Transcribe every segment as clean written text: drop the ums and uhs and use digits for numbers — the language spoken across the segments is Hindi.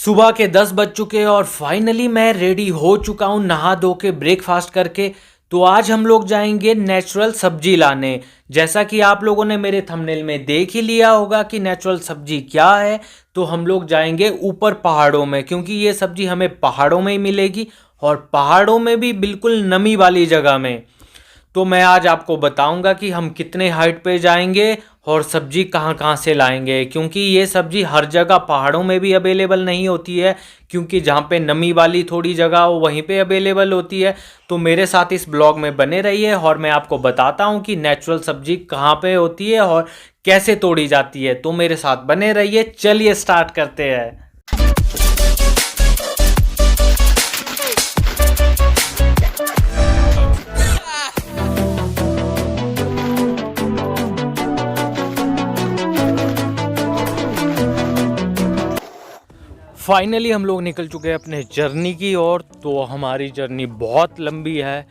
सुबह के 10 बज चुके हैं और फाइनली मैं रेडी हो चुका हूँ नहा धो के ब्रेकफास्ट करके। तो आज हम लोग जाएंगे नेचुरल सब्जी लाने। जैसा कि आप लोगों ने मेरे थंबनेल में देख ही लिया होगा कि नेचुरल सब्जी क्या है। तो हम लोग जाएंगे ऊपर पहाड़ों में, क्योंकि ये सब्जी हमें पहाड़ों में ही मिलेगी और पहाड़ों में भी बिल्कुल नमी वाली जगह में। तो मैं आज आपको बताऊंगा कि हम कितने हाइट पे जाएंगे और सब्जी कहाँ कहाँ से लाएंगे, क्योंकि ये सब्जी हर जगह पहाड़ों में भी अवेलेबल नहीं होती है, क्योंकि जहाँ पे नमी वाली थोड़ी जगह हो वहीं पे अवेलेबल होती है। तो मेरे साथ इस ब्लॉग में बने रहिए और मैं आपको बताता हूँ कि नेचुरल सब्जी कहाँ पे होती है और कैसे तोड़ी जाती है। तो मेरे साथ बने रहिए, चलिए स्टार्ट करते हैं। फाइनली हम लोग निकल चुके हैं अपने जर्नी की ओर। तो हमारी जर्नी बहुत लंबी है,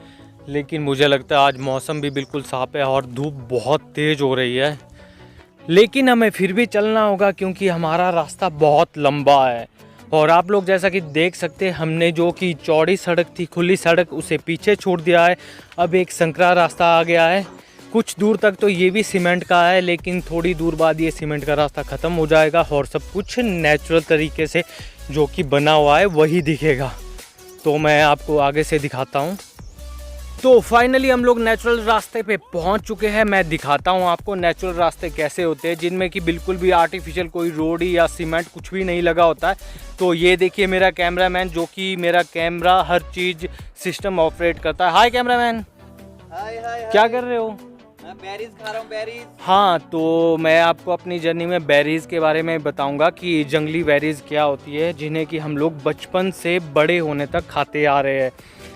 लेकिन मुझे लगता है आज मौसम भी बिल्कुल साफ है और धूप बहुत तेज़ हो रही है। लेकिन हमें फिर भी चलना होगा क्योंकि हमारा रास्ता बहुत लंबा है। और आप लोग जैसा कि देख सकते हैं, हमने जो कि चौड़ी सड़क थी, खुली सड़क, उसे पीछे छोड़ दिया है। अब एक संकरा रास्ता आ गया है। कुछ दूर तक तो ये भी सीमेंट का है, लेकिन थोड़ी दूर बाद ये सीमेंट का रास्ता ख़त्म हो जाएगा और सब कुछ नेचुरल तरीके से जो कि बना हुआ है वही दिखेगा। तो मैं आपको आगे से दिखाता हूँ। तो फाइनली हम लोग नेचुरल रास्ते पे पहुँच चुके हैं। मैं दिखाता हूँ आपको नेचुरल रास्ते कैसे होते हैं, जिनमें कि बिल्कुल भी आर्टिफिशियल कोई रोड या सीमेंट कुछ भी नहीं लगा होता है। तो ये देखिए मेरा कैमरामैन, जो कि मेरा कैमरा हर चीज़ सिस्टम ऑपरेट करता है। हाय कैमरामैन। हाय हाय। क्या कर रहे हो? मैं बेरीज खा रहा हूँ, बेरीज। हाँ, तो मैं आपको अपनी जर्नी में बेरीज़ के बारे में बताऊंगा कि जंगली बेरीज़ क्या होती है, जिन्हें कि हम लोग बचपन से बड़े होने तक खाते आ रहे हैं।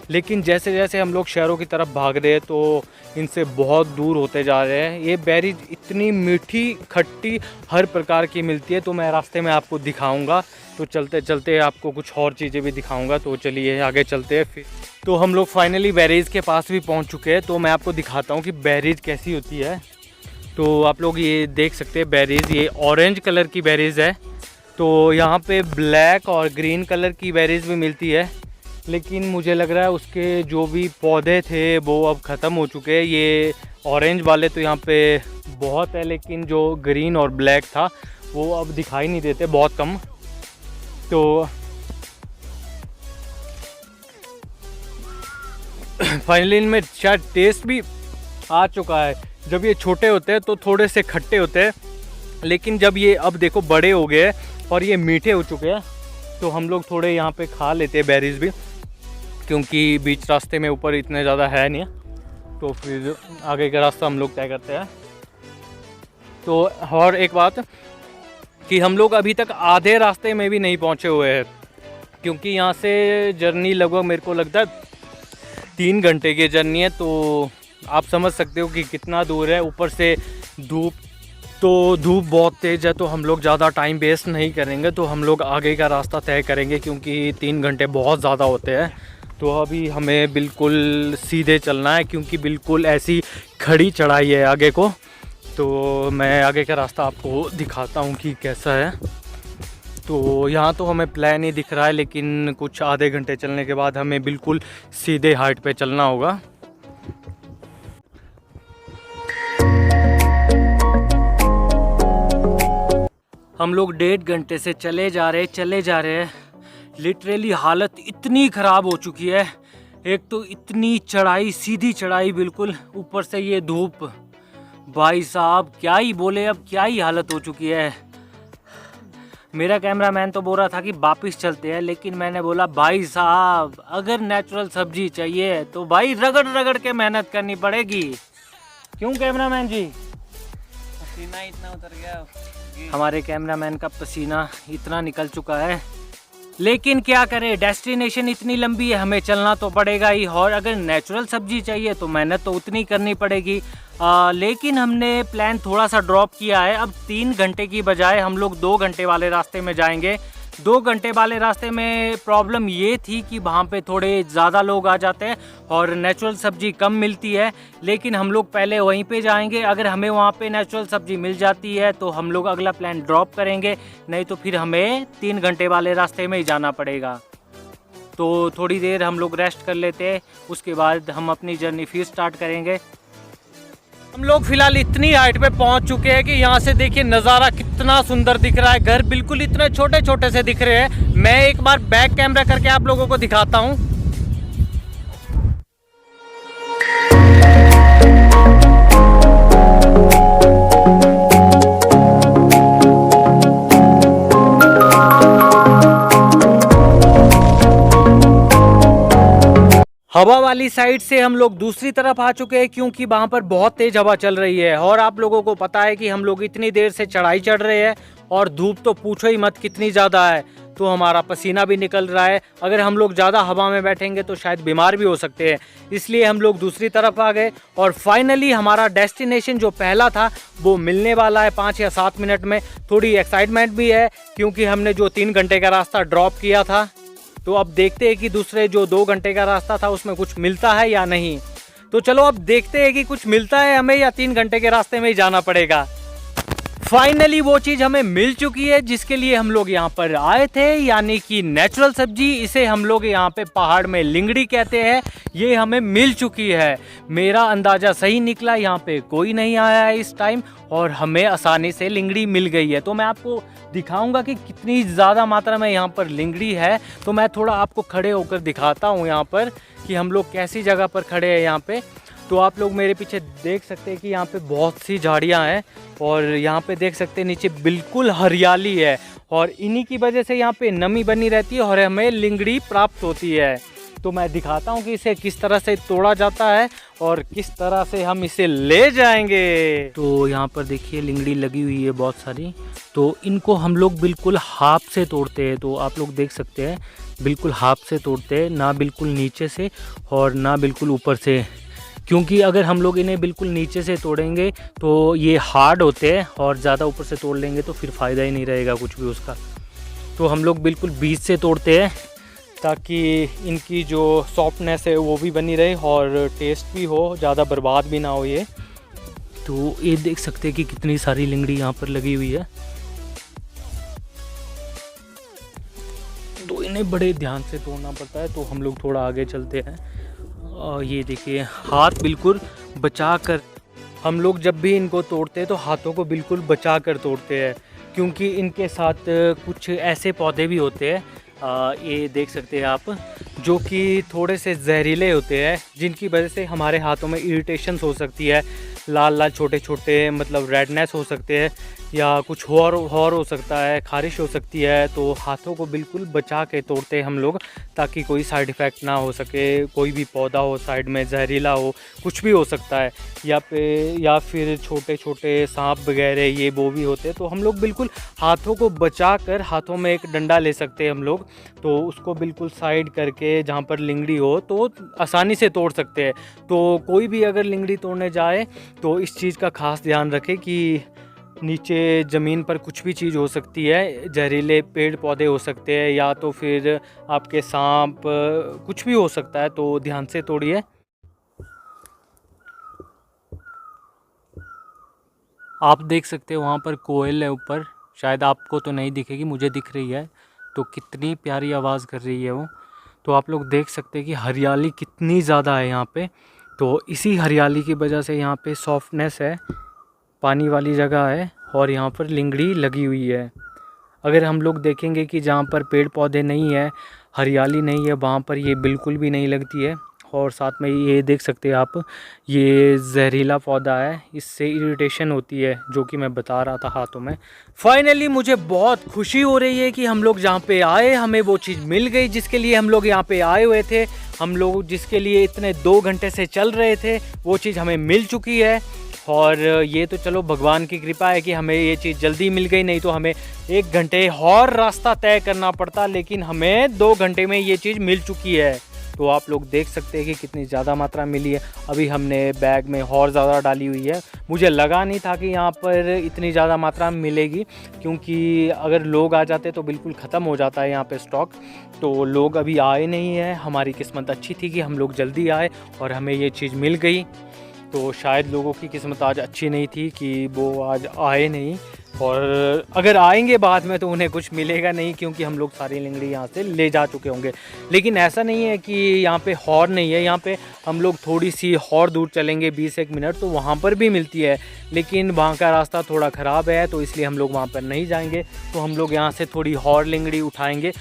लेकिन जैसे जैसे हम लोग शहरों की तरफ भाग रहे हैं तो इनसे बहुत दूर होते जा रहे हैं। ये बेरीज इतनी मीठी खट्टी हर प्रकार की मिलती है, तो मैं रास्ते में आपको दिखाऊंगा। तो चलते चलते आपको कुछ और चीज़ें भी दिखाऊंगा। तो चलिए आगे चलते हैं फिर। तो हम लोग फाइनली बेरीज़ के पास भी पहुंच चुके हैं। तो मैं आपको दिखाता हूं कि बेरीज़ कैसी होती है। तो आप लोग ये देख सकते हैं बेरीज़, ये ऑरेंज कलर की बेरीज़ है। तो यहाँ पे ब्लैक और ग्रीन कलर की बेरीज़ भी मिलती है, लेकिन मुझे लग रहा है उसके जो भी पौधे थे वो अब ख़त्म हो चुके हैं। ये ऑरेंज वाले तो यहाँ पे बहुत है, लेकिन जो ग्रीन और ब्लैक था वो अब दिखाई नहीं देते, बहुत कम। तो फाइनली इनमें शायद टेस्ट भी आ चुका है। जब ये छोटे होते हैं तो थोड़े से खट्टे होते हैं, लेकिन जब ये अब देखो बड़े हो गए और ये मीठे हो चुके हैं, तो हम लोग थोड़े यहाँ पे खा लेते हैं बेरीज भी, क्योंकि बीच रास्ते में ऊपर इतने ज़्यादा है नहीं। तो फिर आगे का रास्ता हम लोग तय करते हैं। तो और एक बात कि हम लोग अभी तक आधे रास्ते में भी नहीं पहुँचे हुए हैं, क्योंकि यहाँ से जर्नी लगभग मेरे को लगता है 3 घंटे की जर्नी है। तो आप समझ सकते हो कि कितना दूर है। ऊपर से धूप बहुत तेज़ है, तो हम लोग ज़्यादा टाइम वेस्ट नहीं करेंगे। तो हम लोग आगे का रास्ता तय करेंगे, क्योंकि 3 घंटे बहुत ज़्यादा होते हैं। तो अभी हमें बिल्कुल सीधे चलना है, क्योंकि बिल्कुल ऐसी खड़ी चढ़ाई है आगे को। तो मैं आगे का रास्ता आपको दिखाता हूँ कि कैसा है। तो यहाँ तो हमें प्लान ही दिख रहा है, लेकिन कुछ आधे घंटे चलने के बाद हमें बिल्कुल सीधे हाइट पे चलना होगा। हम लोग 1.5 घंटे से चले जा रहे हैं। लिटरली हालत इतनी ख़राब हो चुकी है। एक तो इतनी चढ़ाई, सीधी चढ़ाई बिल्कुल, ऊपर से ये धूप। भाई साहब क्या ही बोले, अब क्या ही हालत हो चुकी है। मेरा कैमरामैन तो बोल रहा था कि वापस चलते हैं, लेकिन मैंने बोला भाई साहब अगर नेचुरल सब्जी चाहिए तो भाई रगड़ रगड़ के मेहनत करनी पड़ेगी। क्यों कैमरामैन जी? पसीना इतना उतर गया। हमारे कैमरामैन का पसीना इतना निकल चुका है, लेकिन क्या करें, डेस्टिनेशन इतनी लंबी है, हमें चलना तो पड़ेगा ही। और अगर नेचुरल सब्जी चाहिए तो मेहनत तो उतनी करनी पड़ेगी। लेकिन हमने प्लान थोड़ा सा ड्रॉप किया है। अब 3 घंटे की बजाय हम लोग 2 घंटे वाले रास्ते में जाएंगे, 2 घंटे वाले रास्ते में प्रॉब्लम ये थी कि वहाँ पे थोड़े ज़्यादा लोग आ जाते हैं और नेचुरल सब्ज़ी कम मिलती है, लेकिन हम लोग पहले वहीं पे जाएंगे। अगर हमें वहाँ पे नेचुरल सब्ज़ी मिल जाती है तो हम लोग अगला प्लान ड्रॉप करेंगे, नहीं तो फिर हमें 3 घंटे वाले रास्ते में ही जाना पड़ेगा। तो थोड़ी देर हम लोग रेस्ट कर लेते हैं, उसके बाद हम अपनी जर्नी फिर स्टार्ट करेंगे। हम लोग फिलहाल इतनी हाइट पे पहुंच चुके हैं कि यहाँ से देखिए नज़ारा कितना सुंदर दिख रहा है। घर बिल्कुल इतने छोटे छोटे से दिख रहे हैं। मैं एक बार बैक कैमरा करके आप लोगों को दिखाता हूँ। हवा वाली साइड से हम लोग दूसरी तरफ आ चुके हैं, क्योंकि वहाँ पर बहुत तेज हवा चल रही है। और आप लोगों को पता है कि हम लोग इतनी देर से चढ़ाई चढ़ रहे हैं और धूप तो पूछो ही मत कितनी ज़्यादा है, तो हमारा पसीना भी निकल रहा है। अगर हम लोग ज़्यादा हवा में बैठेंगे तो शायद बीमार भी हो सकते हैं, इसलिए हम लोग दूसरी तरफ आ गए। और फाइनली हमारा डेस्टिनेशन जो पहला था वो मिलने वाला है 5 या 7 मिनट में। थोड़ी एक्साइटमेंट भी है, क्योंकि हमने जो 3 घंटे का रास्ता ड्रॉप किया था, तो अब देखते हैं कि दूसरे जो 2 घंटे का रास्ता था उसमें कुछ मिलता है या नहीं। तो चलो अब देखते हैं कि कुछ मिलता है हमें या 3 घंटे के रास्ते में ही जाना पड़ेगा। फाइनली वो चीज़ हमें मिल चुकी है जिसके लिए हम लोग यहाँ पर आए थे, यानी कि नेचुरल सब्जी। इसे हम लोग यहाँ पे पहाड़ में लिंगड़ी कहते हैं। ये हमें मिल चुकी है। मेरा अंदाज़ा सही निकला, यहाँ पे कोई नहीं आया है इस टाइम और हमें आसानी से लिंगड़ी मिल गई है। तो मैं आपको दिखाऊंगा कि कितनी ज़्यादा मात्रा में यहाँ पर लिंगड़ी है। तो मैं थोड़ा आपको खड़े होकर दिखाता हूँ यहाँ पर कि हम लोग कैसी जगह पर खड़े हैं यहाँ पे। तो आप लोग मेरे पीछे देख सकते हैं कि यहाँ पे बहुत सी झाड़ियाँ हैं और यहाँ पे देख सकते हैं नीचे बिल्कुल हरियाली है और इन्हीं की वजह से यहाँ पे नमी बनी रहती है और हमें लिंगड़ी प्राप्त होती है। तो मैं दिखाता हूँ कि इसे किस तरह से तोड़ा जाता है और किस तरह से हम इसे ले जाएंगे। तो यहाँ पर देखिए लिंगड़ी लगी हुई है बहुत सारी। तो इनको हम लोग बिल्कुल हाथ से तोड़ते हैं। तो आप लोग देख सकते हैं बिल्कुल हाथ से तोड़ते हैं, ना बिल्कुल नीचे से और ना बिल्कुल ऊपर से, क्योंकि अगर हम लोग इन्हें बिल्कुल नीचे से तोड़ेंगे तो ये हार्ड होते हैं और ज़्यादा ऊपर से तोड़ लेंगे तो फिर फ़ायदा ही नहीं रहेगा कुछ भी उसका। तो हम लोग बिल्कुल बीच से तोड़ते हैं ताकि इनकी जो सॉफ्टनेस है वो भी बनी रहे और टेस्ट भी हो, ज़्यादा बर्बाद भी ना हो ये। तो ये देख सकते हैं कि कितनी सारी लिंगड़ी यहाँ पर लगी हुई है। तो इन्हें बड़े ध्यान से तोड़ना पड़ता है। तो हम लोग थोड़ा आगे चलते हैं। ये देखिए हाथ बिल्कुल बचा कर, हम लोग जब भी इनको तोड़ते हैं तो हाथों को बिल्कुल बचा कर तोड़ते हैं, क्योंकि इनके साथ कुछ ऐसे पौधे भी होते हैं, ये देख सकते हैं आप, जो कि थोड़े से जहरीले होते हैं, जिनकी वजह से हमारे हाथों में इरिटेशंस हो सकती है, लाल लाल छोटे छोटे मतलब रेडनेस हो सकते हैं या कुछ और हो सकता है, खारिश हो सकती है। तो हाथों को बिल्कुल बचा के तोड़ते हैं हम लोग ताकि कोई साइड इफ़ेक्ट ना हो सके। कोई भी पौधा हो साइड में जहरीला हो, कुछ भी हो सकता है, या फिर छोटे छोटे सांप वगैरह ये वो भी होते हैं। तो हम लोग बिल्कुल हाथों को बचा कर, हाथों में एक डंडा ले सकते हैं हम लोग, तो उसको बिल्कुल साइड करके जहाँ पर लिंगड़ी हो तो आसानी से तोड़ सकते हैं। तो कोई भी अगर लिंगड़ी तोड़ने जाए तो इस चीज़ का खास ध्यान रखें कि नीचे ज़मीन पर कुछ भी चीज़ हो सकती है, जहरीले पेड़ पौधे हो सकते हैं या तो फिर आपके सांप, कुछ भी हो सकता है। तो ध्यान से तोड़िए। आप देख सकते हैं वहाँ पर कोयल है ऊपर, शायद आपको तो नहीं दिखेगी, मुझे दिख रही है। तो कितनी प्यारी आवाज़ कर रही है वो। तो आप लोग देख सकते हैं कि हरियाली कितनी ज़्यादा है यहाँ पे। तो इसी हरियाली की वजह से यहाँ पे सॉफ्टनेस है, पानी वाली जगह है और यहाँ पर लिंगड़ी लगी हुई है। अगर हम लोग देखेंगे कि जहाँ पर पेड़ पौधे नहीं है, हरियाली नहीं है, वहाँ पर ये बिल्कुल भी नहीं लगती है। और साथ में ये देख सकते हैं आप, ये जहरीला पौधा है, इससे इरिटेशन होती है, जो कि मैं बता रहा था हाथों में। फाइनली मुझे बहुत खुशी हो रही है कि हम लोग जहाँ पे आए हमें वो चीज़ मिल गई जिसके लिए हम लोग यहाँ पे आए हुए थे। हम लोग जिसके लिए इतने 2 घंटे से चल रहे थे वो चीज़ हमें मिल चुकी है। और ये तो चलो भगवान की कृपा है कि हमें ये चीज़ जल्दी मिल गई, नहीं तो हमें 1 घंटे और रास्ता तय करना पड़ता, लेकिन हमें 2 घंटे में ये चीज़ मिल चुकी है। तो आप लोग देख सकते हैं कि कितनी ज़्यादा मात्रा मिली है। अभी हमने बैग में और ज़्यादा डाली हुई है। मुझे लगा नहीं था कि यहाँ पर इतनी ज़्यादा मात्रा में मिलेगी, क्योंकि अगर लोग आ जाते तो बिल्कुल ख़त्म हो जाता है यहाँ पे स्टॉक। तो लोग अभी आए नहीं हैं। हमारी किस्मत अच्छी थी कि हम लोग जल्दी आए और हमें ये चीज़ मिल गई। तो शायद लोगों की किस्मत आज अच्छी नहीं थी कि वो आज आए नहीं, और अगर आएंगे बाद में तो उन्हें कुछ मिलेगा नहीं, क्योंकि हम लोग सारी लंगड़ी यहाँ से ले जा चुके होंगे। लेकिन ऐसा नहीं है कि यहाँ पे और नहीं है। यहाँ पे हम लोग थोड़ी सी और दूर चलेंगे 20-1 मिनट, तो वहाँ पर भी मिलती है, लेकिन वहाँ का रास्ता थोड़ा ख़राब है, तो इसलिए हम लोग वहाँ पर नहीं जाएंगे। तो हम लोग यहाँ से थोड़ी और लंगड़ी उठाएँगे।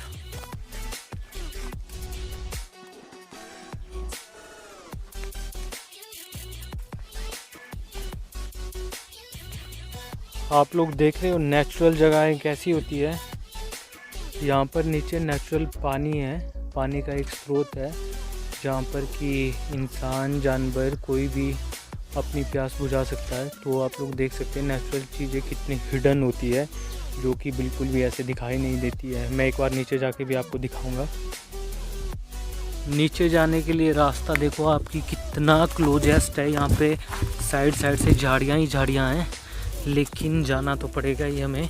आप लोग देख रहे हो नेचुरल जगहें कैसी होती है। यहाँ पर नीचे नेचुरल पानी है, पानी का एक स्रोत है जहाँ पर कि इंसान जानवर कोई भी अपनी प्यास बुझा सकता है। तो आप लोग देख सकते हैं नेचुरल चीज़ें कितनी हिडन होती है, जो कि बिल्कुल भी ऐसे दिखाई नहीं देती है। मैं एक बार नीचे जाके भी आपको दिखाऊंगा। नीचे जाने के लिए रास्ता देखो आपकी कितना क्लोजेस्ट है। यहाँ पे साइड साइड से झाड़ियाँ ही झाड़ियाँ हैं, लेकिन जाना तो पड़ेगा ही हमें।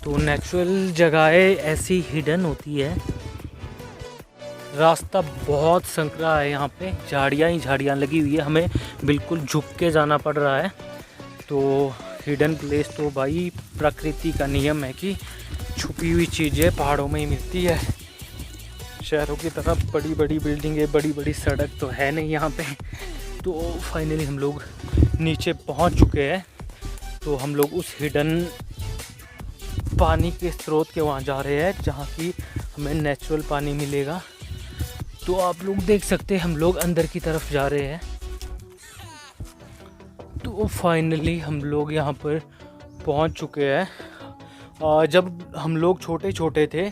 तो नेचुरल जगहें ऐसी हिडन होती है। रास्ता बहुत संकरा है, यहाँ पे झाड़ियाँ ही झाड़ियाँ लगी हुई है, हमें बिल्कुल झुक के जाना पड़ रहा है। तो हिडन प्लेस तो भाई प्रकृति का नियम है कि छुपी हुई चीज़ें पहाड़ों में ही मिलती है। शहरों की तरफ बड़ी बड़ी बिल्डिंगें, बड़ी बड़ी सड़क तो है नहीं यहाँ पे। तो फाइनली हम लोग नीचे पहुँच चुके हैं। तो हम लोग उस हिडन पानी के स्रोत के वहाँ जा रहे हैं, जहाँ की हमें नेचुरल पानी मिलेगा। तो आप लोग देख सकते हैं हम लोग अंदर की तरफ जा रहे हैं। तो फाइनली हम लोग यहाँ पर पहुँच चुके हैं। जब हम लोग छोटे छोटे थे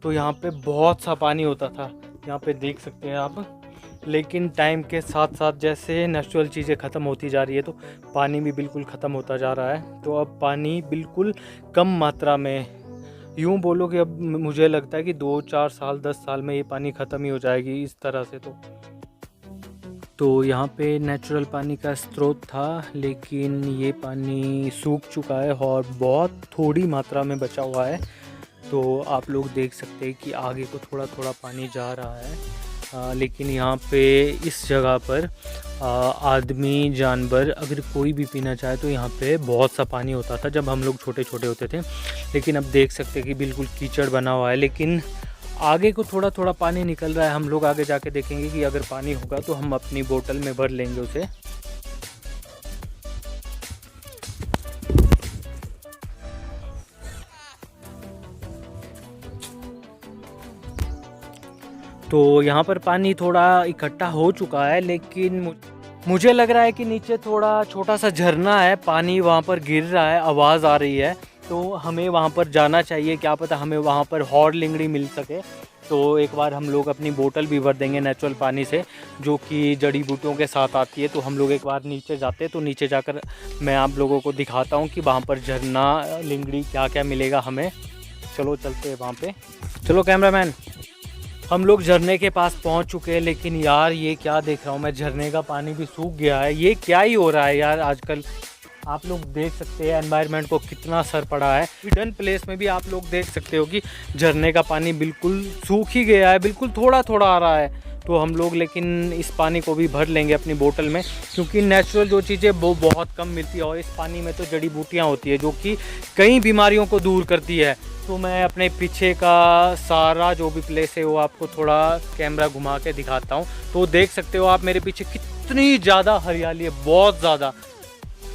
तो यहाँ पे बहुत सा पानी होता था, यहाँ पे देख सकते हैं आप। लेकिन टाइम के साथ साथ जैसे नेचुरल चीज़ें ख़त्म होती जा रही है, तो पानी भी बिल्कुल ख़त्म होता जा रहा है। तो अब पानी बिल्कुल कम मात्रा में, यूँ बोलो कि अब मुझे लगता है कि 2-4 साल 10 साल में ये पानी ख़त्म ही हो जाएगी इस तरह से। तो यहाँ पे नेचुरल पानी का स्रोत था, लेकिन ये पानी सूख चुका है और बहुत थोड़ी मात्रा में बचा हुआ है। तो आप लोग देख सकते हैं कि आगे को थोड़ा थोड़ा पानी जा रहा है। लेकिन यहाँ पे इस जगह पर आदमी जानवर अगर कोई भी पीना चाहे तो यहाँ पे बहुत सा पानी होता था जब हम लोग छोटे छोटे होते थे। लेकिन अब देख सकते हैं कि बिल्कुल कीचड़ बना हुआ है। लेकिन आगे को थोड़ा थोड़ा पानी निकल रहा है। हम लोग आगे जाके देखेंगे कि अगर पानी होगा तो हम अपनी बोतल में भर लेंगे उसे। तो यहाँ पर पानी थोड़ा इकट्ठा हो चुका है, लेकिन मुझे लग रहा है कि नीचे थोड़ा छोटा सा झरना है, पानी वहाँ पर गिर रहा है, आवाज़ आ रही है। तो हमें वहाँ पर जाना चाहिए, क्या पता हमें वहाँ पर और लंगड़ी मिल सके। तो एक बार हम लोग अपनी बोतल भी भर देंगे नेचुरल पानी से, जो कि जड़ी बूटियों के साथ आती है। तो हम लोग एक बार नीचे जाते हैं, तो नीचे जाकर मैं आप लोगों को दिखाता हूँ कि वहाँ पर झरना लंगड़ी क्या क्या मिलेगा हमें। चलो चलते हैं वहाँ पे। चलो कैमरामैन। हम लोग झरने के पास पहुंच चुके हैं, लेकिन यार ये क्या देख रहा हूँ मैं, झरने का पानी भी सूख गया है। ये क्या ही हो रहा है यार आजकल। आप लोग देख सकते हैं एनवायरनमेंट को कितना असर पड़ा है। हिडन प्लेस में भी आप लोग देख सकते हो कि झरने का पानी बिल्कुल सूख ही गया है, बिल्कुल थोड़ा थोड़ा आ रहा है। तो हम लोग लेकिन इस पानी को भी भर लेंगे अपनी बोतल में, क्योंकि नेचुरल जो चीज़ें वो बहुत कम मिलती है, और इस पानी में तो जड़ी बूटियाँ होती है जो कि कई बीमारियों को दूर करती है। तो मैं अपने पीछे का सारा जो भी प्लेस है वो आपको थोड़ा कैमरा घुमा के दिखाता हूँ। तो देख सकते हो आप मेरे पीछे कितनी ज़्यादा हरियाली है, बहुत ज़्यादा।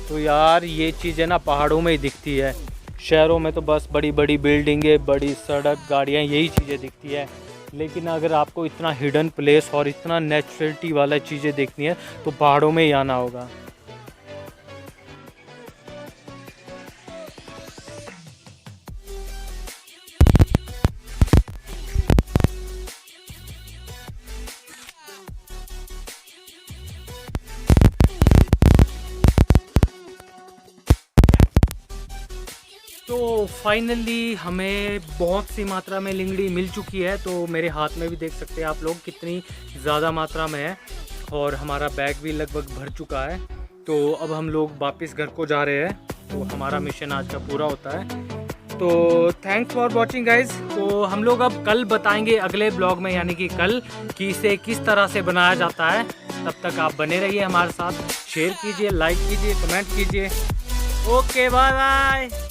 तो यार ये चीज़ें ना पहाड़ों में ही दिखती है, शहरों में तो बस बड़ी बड़ी बिल्डिंगें, बड़ी सड़क, गाड़ियाँ, यही चीज़ें दिखती है। लेकिन अगर आपको इतना हिडन प्लेस और इतना नेचुरलिटी वाला चीज़ें देखनी है तो पहाड़ों में ही आना होगा। तो फाइनली हमें बहुत सी मात्रा में लिंगड़ी मिल चुकी है। तो मेरे हाथ में भी देख सकते हैं आप लोग कितनी ज़्यादा मात्रा में है, और हमारा बैग भी लगभग भर चुका है। तो अब हम लोग वापस घर को जा रहे हैं, तो हमारा मिशन आज का पूरा होता है। तो थैंक्स फॉर वॉचिंग गाइज। तो हम लोग अब कल बताएंगे अगले ब्लॉग में, यानी कि कल, कि इसे किस तरह से बनाया जाता है। तब तक आप बने रहिए हमारे साथ, शेयर कीजिए, लाइक कीजिए, कमेंट कीजिए। Okay bye bye.